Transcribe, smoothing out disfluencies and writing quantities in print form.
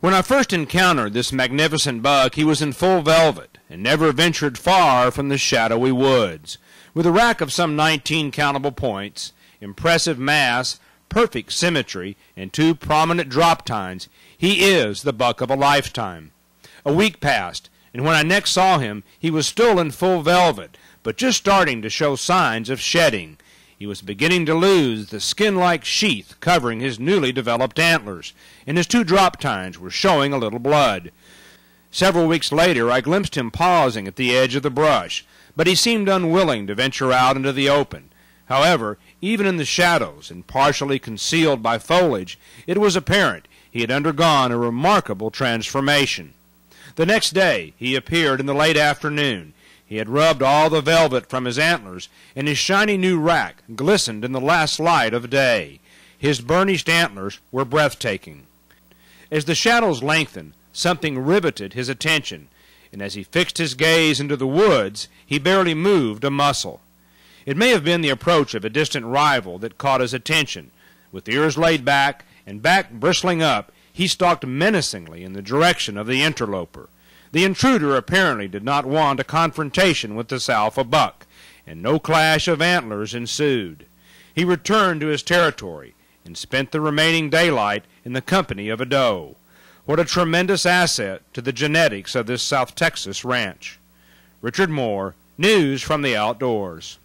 When I first encountered this magnificent buck, he was in full velvet, and never ventured far from the shadowy woods. With a rack of some 19 countable points, impressive mass, perfect symmetry, and 2 prominent drop tines, he is the buck of a lifetime. A week passed, and when I next saw him, he was still in full velvet, but just starting to show signs of shedding. He was beginning to lose the skin-like sheath covering his newly developed antlers, and his 2 drop tines were showing a little blood. Several weeks later I glimpsed him pausing at the edge of the brush, but he seemed unwilling to venture out into the open. However, even in the shadows and partially concealed by foliage, it was apparent he had undergone a remarkable transformation. The next day he appeared in the late afternoon. He had rubbed all the velvet from his antlers, and his shiny new rack glistened in the last light of day. His burnished antlers were breathtaking. As the shadows lengthened, something riveted his attention, and as he fixed his gaze into the woods, he barely moved a muscle. It may have been the approach of a distant rival that caught his attention. With ears laid back and back bristling up, he stalked menacingly in the direction of the interloper. The intruder apparently did not want a confrontation with this alpha buck, and no clash of antlers ensued. He returned to his territory and spent the remaining daylight in the company of a doe. What a tremendous asset to the genetics of this South Texas ranch. Richard Moore, News from the Outdoors.